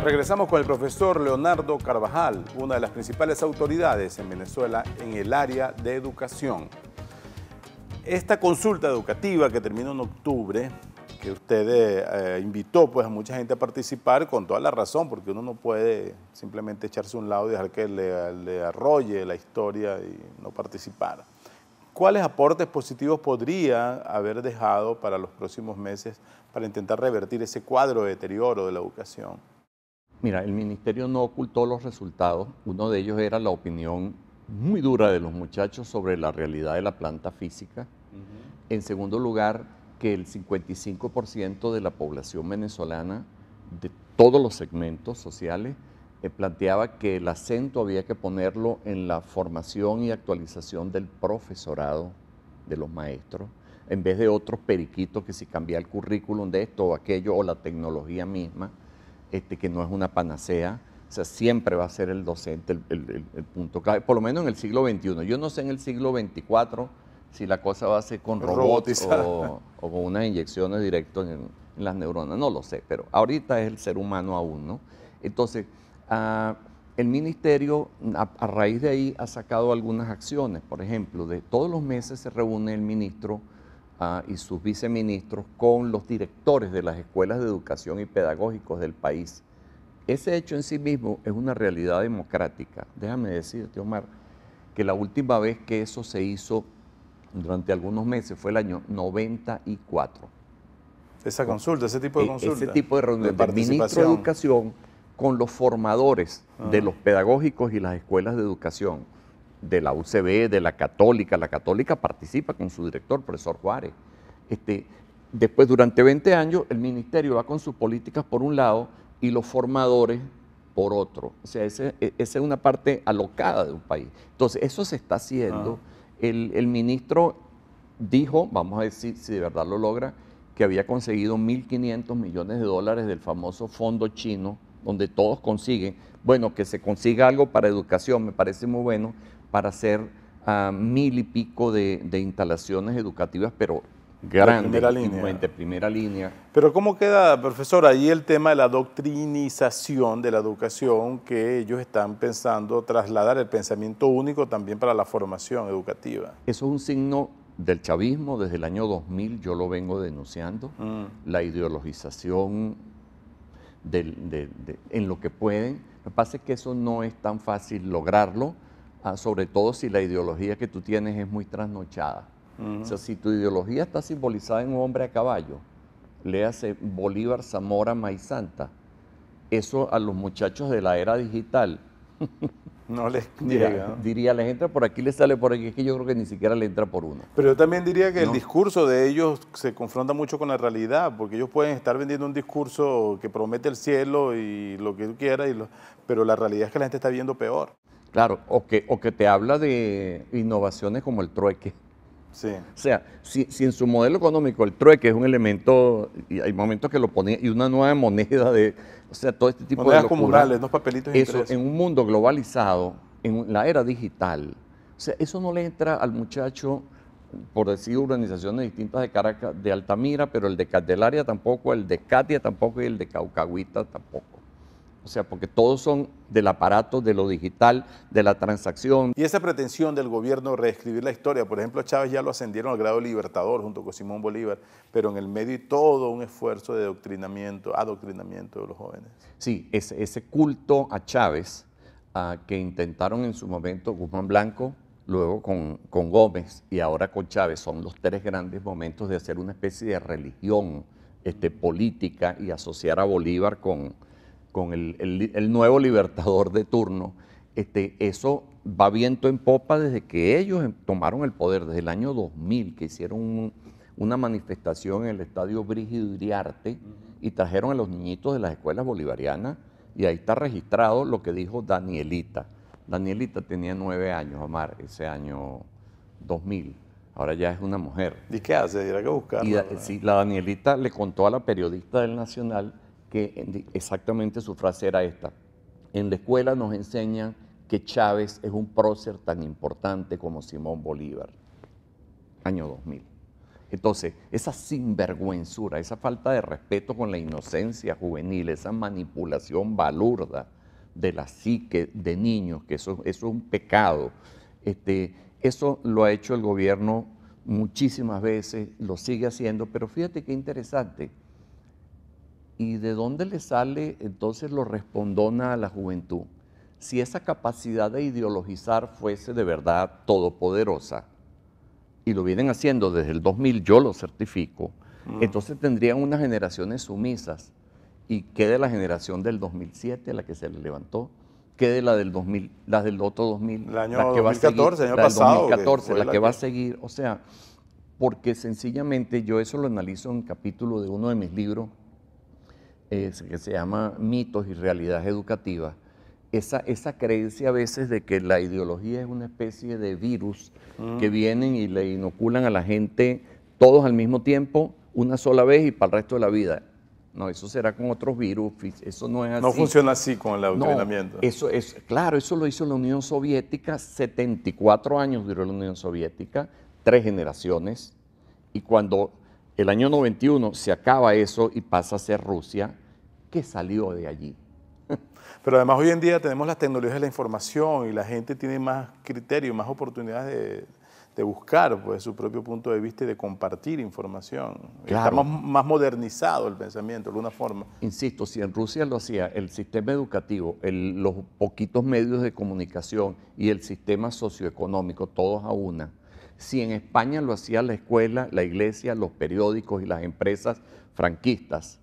Regresamos con el profesor Leonardo Carvajal, una de las principales autoridades en Venezuela en el área de educación. Esta consulta educativa que terminó en octubre, que usted invitó pues, a mucha gente a participar con toda la razón, porque uno no puede simplemente echarse a un lado y dejar que le arrolle la historia y no participar. ¿Cuáles aportes positivos podría haber dejado para los próximos meses para intentar revertir ese cuadro de deterioro de la educación? Mira, el ministerio no ocultó los resultados. Uno de ellos era la opinión muy dura de los muchachos sobre la realidad de la planta física. En segundo lugar, que el 55% de la población venezolana, de todos los segmentos sociales, planteaba que el acento había que ponerlo en la formación y actualización del profesorado, de los maestros, en vez de otros periquitos que si cambia el currículum de esto o aquello o la tecnología misma, que no es una panacea. O sea, siempre va a ser el docente el punto clave, por lo menos en el siglo XXI. Yo no sé en el siglo XXIV si la cosa va a ser con robots o con unas inyecciones directas en las neuronas, no lo sé, pero ahorita es el ser humano aún, ¿no? Entonces, el ministerio, a raíz de ahí, ha sacado algunas acciones. Por ejemplo, de todos los meses se reúne el ministro y sus viceministros con los directores de las escuelas de educación y pedagógicos del país. Ese hecho en sí mismo es una realidad democrática. Déjame decirte, Omar, que la última vez que eso se hizo durante algunos meses fue el año 94. Esa consulta, ese tipo de consulta. Ese tipo de reunión del ministro de Educación con los formadores de los pedagógicos y las escuelas de educación, de la UCB, de la Católica participa con su director, profesor Juárez. Después, durante 20 años, el ministerio va con sus políticas por un lado y los formadores por otro. O sea, esa es una parte alocada de un país. Entonces, eso se está haciendo. El ministro dijo, vamos a decir si de verdad lo logra, que había conseguido 1.500 millones de dólares del famoso fondo chino, donde todos consiguen. Bueno, que se consiga algo para educación, me parece muy bueno, para hacer 1.000 y pico de instalaciones educativas, pero grandes, de primera línea. Pero ¿cómo queda, profesor, ahí el tema de la doctrinización de la educación, que ellos están pensando trasladar el pensamiento único también para la formación educativa? Eso es un signo del chavismo. Desde el año 2000 yo lo vengo denunciando, la ideologización en lo que pueden. Lo que pasa es que eso no es tan fácil lograrlo, sobre todo si la ideología que tú tienes es muy trasnochada. O sea, si tu ideología está simbolizada en un hombre a caballo, léase Bolívar, Zamora, Maizanta, eso a los muchachos de la era digital no les llega, ¿no? Diría, les entra por aquí, les sale por aquí, es que yo creo que ni siquiera le entra por uno. Pero yo también diría que el discurso de ellos se confronta mucho con la realidad, porque ellos pueden estar vendiendo un discurso que promete el cielo y lo que tú quieras, pero la realidad es que la gente está viendo peor. Claro, o que te habla de innovaciones como el trueque. Sí. O sea, si en su modelo económico el trueque es un elemento, y hay momentos que lo ponía, y una nueva moneda o sea, todo este tipo monedas de locura, comunales, no papelitos eso en un mundo globalizado, en la era digital, o sea, eso no le entra al muchacho, por decir urbanizaciones distintas de Caracas, de Altamira, pero el de Candelaria tampoco, el de Catia tampoco y el de Caucahuita tampoco. O sea, porque todos son del aparato, de lo digital, de la transacción. Y esa pretensión del gobierno de reescribir la historia, por ejemplo, a Chávez ya lo ascendieron al grado de libertador junto con Simón Bolívar, pero en el medio y todo un esfuerzo de adoctrinamiento de los jóvenes. Sí, ese culto a Chávez que intentaron en su momento Guzmán Blanco, luego con Gómez y ahora con Chávez, son los tres grandes momentos de hacer una especie de religión política y asociar a Bolívar con el nuevo libertador de turno. Eso va viento en popa desde que ellos tomaron el poder, desde el año 2000, que hicieron una manifestación en el estadio Brígido Iriarte y trajeron a los niñitos de las escuelas bolivarianas, y ahí está registrado lo que dijo Danielita. Danielita tenía 9 años, Omar, ese año 2000. Ahora ya es una mujer. ¿Y qué hace? Dirá que buscarla. Sí, la Danielita le contó a la periodista del Nacional que exactamente su frase era esta: en la escuela nos enseñan que Chávez es un prócer tan importante como Simón Bolívar. Año 2000. Entonces, esa sinvergüenzura, esa falta de respeto con la inocencia juvenil, esa manipulación balurda de la psique de niños, que eso es un pecado, eso lo ha hecho el gobierno muchísimas veces, lo sigue haciendo, pero fíjate qué interesante. ¿Y de dónde le sale entonces lo respondona a la juventud? Si esa capacidad de ideologizar fuese de verdad todopoderosa, y lo vienen haciendo desde el 2000, yo lo certifico, entonces tendrían unas generaciones sumisas. ¿Y qué de la generación del 2007, la que se le levantó? ¿Qué de la del 2000, las del otro 2000? El año la que 2014, va a seguir, el año la del pasado. 2014, la que va a seguir. O sea, porque sencillamente yo eso lo analizo en un capítulo de uno de mis libros, que se llama Mitos y Realidades Educativas. Esa creencia a veces de que la ideología es una especie de virus que vienen y le inoculan a la gente todos al mismo tiempo, una sola vez y para el resto de la vida. No, eso será con otros virus, eso no es así. No funciona así con el adoctrinamiento. No, eso es, claro, eso lo hizo la Unión Soviética, 74 años duró la Unión Soviética, 3 generaciones, y cuando el año 91 se acaba eso y pasa a ser Rusia, ¿qué salió de allí? Pero además hoy en día tenemos las tecnologías de la información y la gente tiene más criterio, más oportunidades de buscar pues, su propio punto de vista y de compartir información. Claro. Está más modernizado el pensamiento, de alguna forma. Insisto, si en Rusia lo hacía el sistema educativo, los poquitos medios de comunicación y el sistema socioeconómico, todos a una, si en España lo hacía la escuela, la iglesia, los periódicos y las empresas franquistas,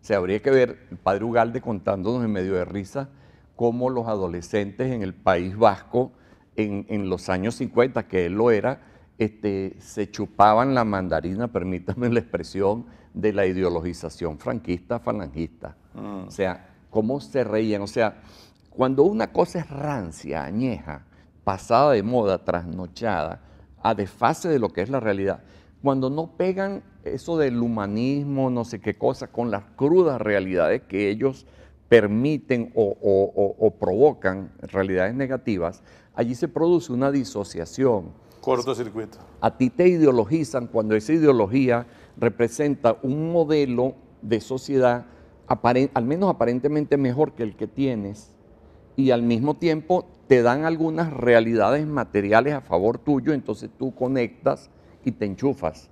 o sea, habría que ver el padre Ugalde contándonos en medio de risa cómo los adolescentes en el País Vasco, en los años 50, que él lo era, se chupaban la mandarina, permítanme la expresión, de la ideologización franquista, falangista. O sea, cómo se reían. O sea, cuando una cosa es rancia, añeja, pasada de moda, trasnochada, a desfase de lo que es la realidad, cuando no pegan eso del humanismo, no sé qué cosa, con las crudas realidades que ellos permiten o provocan realidades negativas, allí se produce una disociación. Cortocircuito. A ti te ideologizan cuando esa ideología representa un modelo de sociedad al menos aparentemente mejor que el que tienes, y al mismo tiempo te dan algunas realidades materiales a favor tuyo, entonces tú conectas y te enchufas.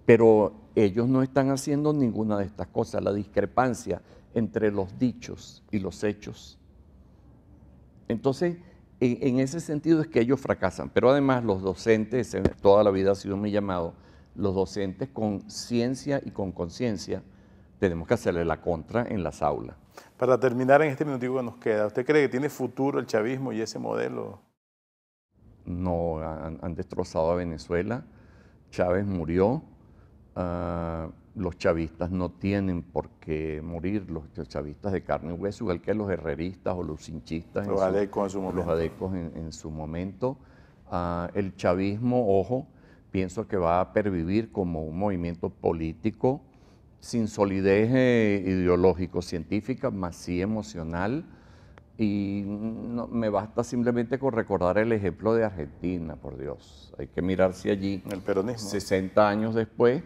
Pero ellos no están haciendo ninguna de estas cosas. La discrepancia entre los dichos y los hechos. Entonces, en ese sentido es que ellos fracasan. Pero además los docentes, toda la vida ha sido mi llamado, los docentes con ciencia y con conciencia, tenemos que hacerle la contra en las aulas. Para terminar en este minutico que nos queda, ¿usted cree que tiene futuro el chavismo y ese modelo? No, han destrozado a Venezuela. Chávez murió. Los chavistas no tienen por qué morir, los chavistas de carne y hueso, igual que los herreristas o los cinchistas, los adecos en su momento. El chavismo, ojo, pienso que va a pervivir como un movimiento político sin solidez ideológico, científica, más sí emocional. Y no, me basta simplemente con recordar el ejemplo de Argentina, por Dios. Hay que mirarse allí. El peronismo. 60 años después,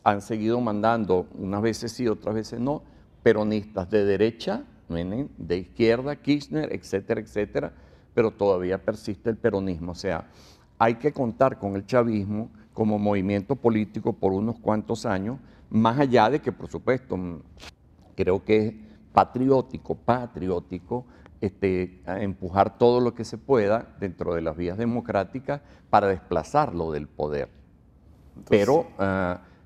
han seguido mandando, unas veces sí, otras veces no, peronistas de derecha, de izquierda, Kirchner, etcétera, etcétera, pero todavía persiste el peronismo. O sea, hay que contar con el chavismo como movimiento político por unos cuantos años, más allá de que, por supuesto, creo que es patriótico, a empujar todo lo que se pueda dentro de las vías democráticas para desplazarlo del poder. Entonces, pero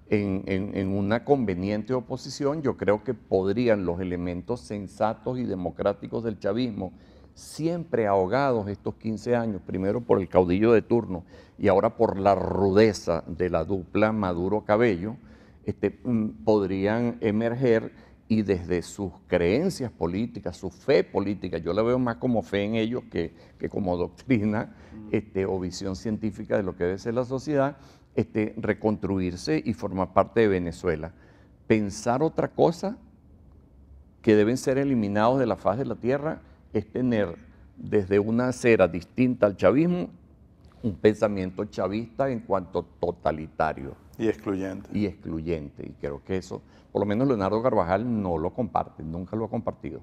en una conveniente oposición yo creo que podrían los elementos sensatos y democráticos del chavismo, siempre ahogados estos 15 años, primero por el caudillo de turno y ahora por la rudeza de la dupla Maduro-Cabello, podrían emerger y desde sus creencias políticas, su fe política, yo la veo más como fe en ellos que como doctrina o visión científica de lo que debe ser la sociedad, reconstruirse y formar parte de Venezuela. Pensar otra cosa, que deben ser eliminados de la faz de la tierra, es tener desde una acera distinta al chavismo un pensamiento chavista en cuanto totalitario. Y excluyente. Y excluyente. Y creo que eso, por lo menos Leonardo Carvajal no lo comparte, nunca lo ha compartido.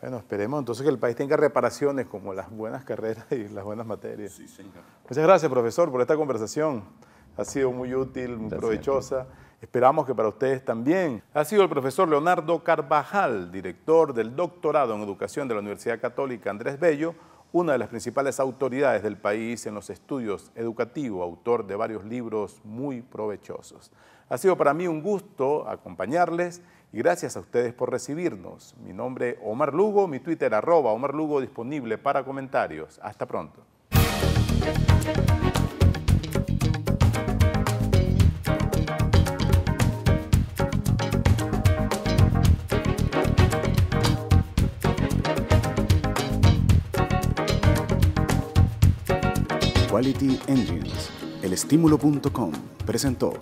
Bueno, esperemos entonces que el país tenga reparaciones como las buenas carreras y las buenas materias. Sí, señor. Muchas gracias, profesor, por esta conversación. Ha sido muy útil, muy provechosa. Esperamos que para ustedes también. Ha sido el profesor Leonardo Carvajal, director del doctorado en Educación de la Universidad Católica Andrés Bello, una de las principales autoridades del país en los estudios educativos, autor de varios libros muy provechosos. Ha sido para mí un gusto acompañarles y gracias a ustedes por recibirnos. Mi nombre es Omar Lugo, mi Twitter @Omar Lugo disponible para comentarios. Hasta pronto. Quality Engines, elestimulo.com presentó